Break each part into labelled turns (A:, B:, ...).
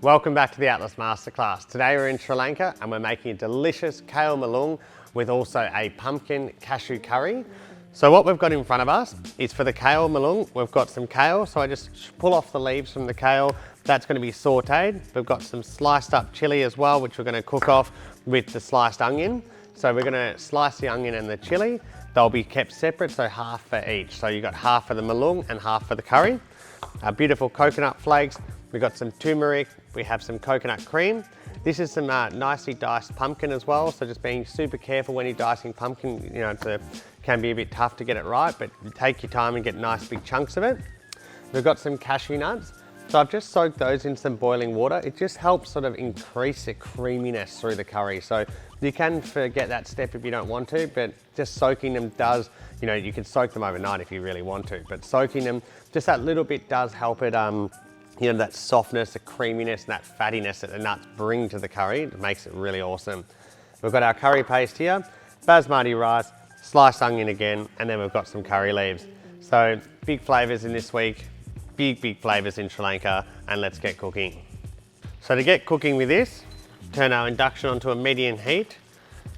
A: Welcome back to the Atlas Masterclass. Today we're in Sri Lanka and we're making a delicious kale mullung with also a pumpkin cashew curry. So what we've got in front of us is for the kale mullung, we've got some kale. So I just pull off the leaves from the kale. That's going to be sauteed. We've got some sliced up chilli as well, which we're going to cook off with the sliced onion. So we're going to slice the onion and the chilli. They'll be kept separate, so half for each. So you've got half for the mullung and half for the curry. Our beautiful coconut flakes. We've got some turmeric, we have some coconut cream. This is some nicely diced pumpkin as well, so just being super careful when you're dicing pumpkin, you know, it can be a bit tough to get it right, but take your time and get nice big chunks of it. We've got some cashew nuts. So I've just soaked those in some boiling water. It just helps sort of increase the creaminess through the curry. So you can forget that step if you don't want to, but just soaking them does, you know, you can soak them overnight if you really want to, but soaking them, just that little bit does help it, you know, that softness, the creaminess, and that fattiness that the nuts bring to the curry. It makes it really awesome. We've got our curry paste here, basmati rice, sliced onion again, and then we've got some curry leaves. So big flavors in this week, big flavors in Sri Lanka, and let's get cooking. So to get cooking with this, turn our induction onto a medium heat,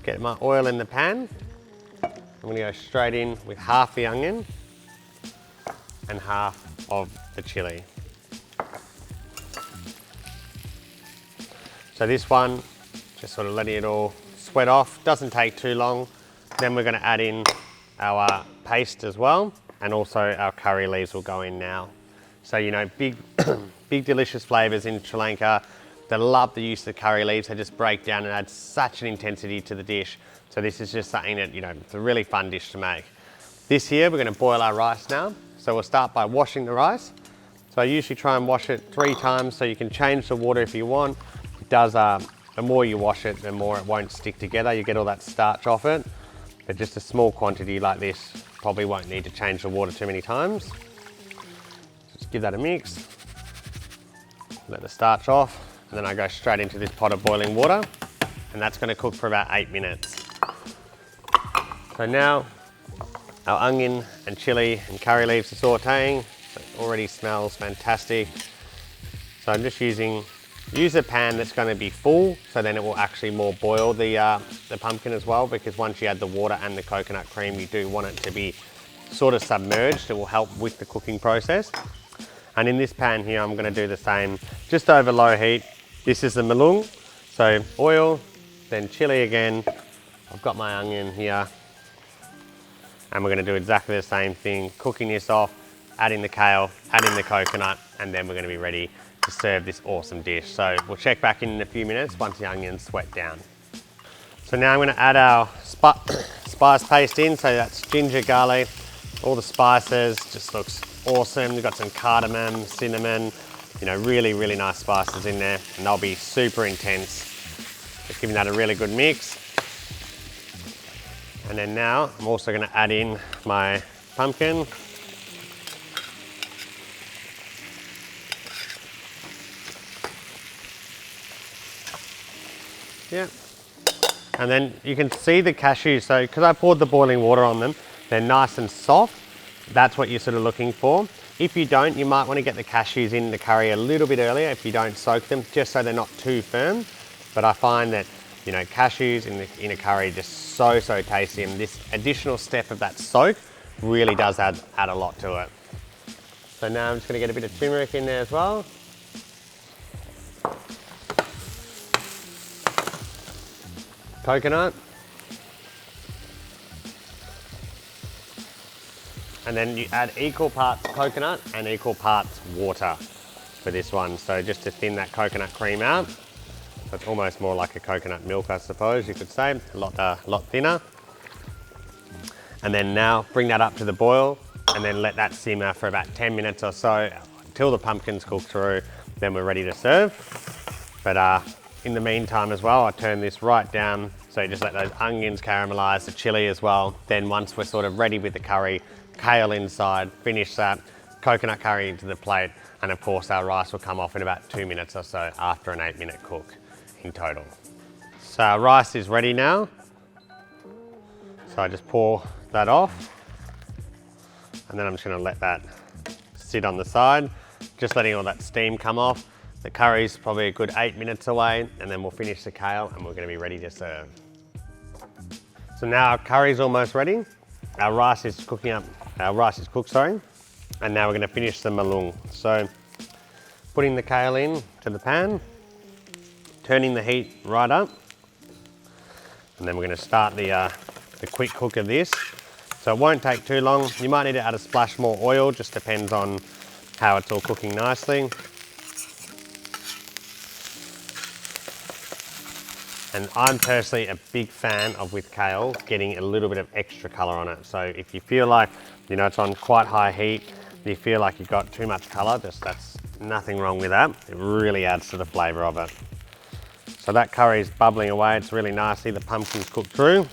A: get my oil in the pan. I'm gonna go straight in with half the onion and half of the chilli. So this one, just sort of letting it all sweat off, doesn't take too long. Then we're gonna add in our paste as well, and also our curry leaves will go in now. So, you know, big delicious flavors in Sri Lanka. They love the use of the curry leaves. They just break down and add such an intensity to the dish. So this is just something that, you know, it's a really fun dish to make. This here, we're gonna boil our rice now. So we'll start by washing the rice. So I usually try and wash it 3 times, so you can change the water if you want. It does, the more you wash it, the more it won't stick together. You get all that starch off it. But just a small quantity like this, probably won't need to change the water too many times. Just give that a mix. Let the starch off. And then I go straight into this pot of boiling water, and that's gonna cook for about 8 minutes. So now our onion and chili and curry leaves are sauteing. It already smells fantastic. So I'm just use a pan that's gonna be full, so then it will actually more boil the pumpkin as well, because once you add the water and the coconut cream, you do want it to be sort of submerged. It will help with the cooking process. And in this pan here, I'm gonna do the same, just over low heat. This is the mullung, so oil, then chili again. I've got my onion here, and we're gonna do exactly the same thing, cooking this off, adding the kale, adding the coconut, and then we're gonna be ready to serve this awesome dish. So we'll check back in a few minutes once the onions sweat down. So now I'm gonna add our spice paste in, so that's ginger, garlic, all the spices, just looks awesome. We've got some cardamom, cinnamon, you know, really nice spices in there, and they'll be super intense. Just giving that a really good mix. And then now I'm also gonna add in my pumpkin. Yeah. And then you can see the cashews, so because I poured the boiling water on them, they're nice and soft. That's what you're sort of looking for. If you don't, you might want to get the cashews in the curry a little bit earlier if you don't soak them, just so they're not too firm. But I find that, you know, cashews in a curry are just so tasty, and this additional step of that soak really does add a lot to it. So now I'm just going to get a bit of turmeric in there as well. Coconut. And then you add equal parts coconut and equal parts water for this one. So just to thin that coconut cream out. So it's almost more like a coconut milk, I suppose you could say, a lot thinner. And then now bring that up to the boil, and then let that simmer for about 10 minutes or so until the pumpkins cook through, then we're ready to serve. But in the meantime as well, I turn this right down, so you just let those onions caramelize, the chili as well. Then once we're sort of ready with the curry, kale inside, finish that, coconut curry into the plate, and of course our rice will come off in about 2 minutes or so after an 8-minute cook in total. So our rice is ready now. So I just pour that off, and then I'm just gonna let that sit on the side, just letting all that steam come off. The curry's probably a good 8 minutes away, and then we'll finish the kale and we're gonna be ready to serve. So now our curry's almost ready. Our rice is cooking up, our rice is cooked, sorry. And now we're gonna finish the mullung. So putting the kale in to the pan, turning the heat right up, and then we're gonna start the quick cook of this. So it won't take too long. You might need to add a splash more oil, just depends on how it's all cooking nicely. And I'm personally a big fan of, with kale, getting a little bit of extra color on it. So if you feel like, you know, it's on quite high heat, you feel like you've got too much color, that's nothing wrong with that. It really adds to the flavor of it. So that curry is bubbling away. It's really nicely, the pumpkin's cooked through.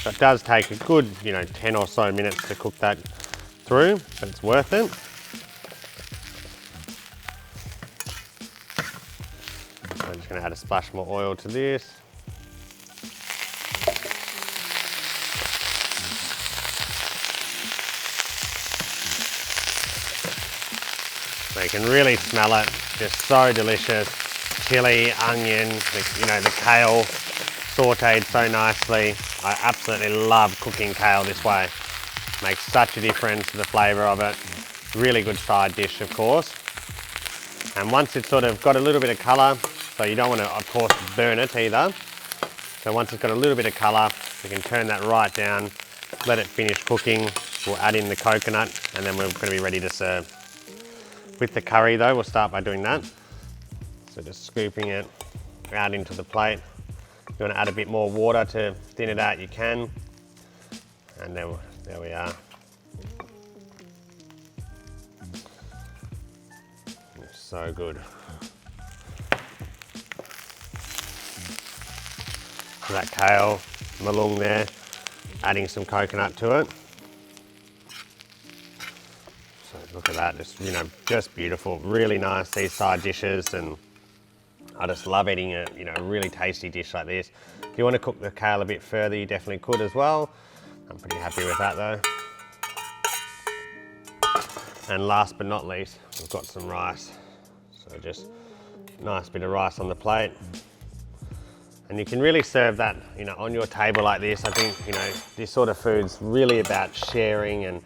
A: So it does take a good, 10 or so minutes to cook that through, but it's worth it. So I'm just gonna add a splash more oil to this. So you can really smell it, just so delicious. Chili, onion, the kale sauteed so nicely. I absolutely love cooking kale this way. Makes such a difference to the flavour of it. Really good side dish, of course. And once it's sort of got a little bit of colour, so you don't want to, of course, burn it either. So once it's got a little bit of colour, you can turn that right down, let it finish cooking. We'll add in the coconut, and then we're going to be ready to serve. With the curry though, we'll start by doing that. So just scooping it out into the plate. If you want to add a bit more water to thin it out, you can. And then there we are. It's so good. So that kale, mullung there, adding some coconut to it. So look at that, just beautiful. Really nice, these side dishes, and I just love eating a really tasty dish like this. If you want to cook the kale a bit further, you definitely could as well. I'm pretty happy with that though. And last but not least, we've got some rice. So just nice bit of rice on the plate. And you can really serve that, on your table like this. I think, this sort of food's really about sharing and,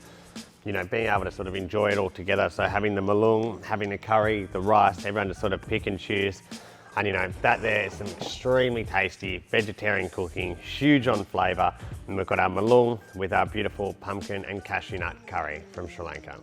A: being able to sort of enjoy it all together. So having the mullung, having the curry, the rice, everyone just sort of pick and choose. And that there is some extremely tasty vegetarian cooking, huge on flavour. And we've got our mullung with our beautiful pumpkin and cashew nut curry from Sri Lanka.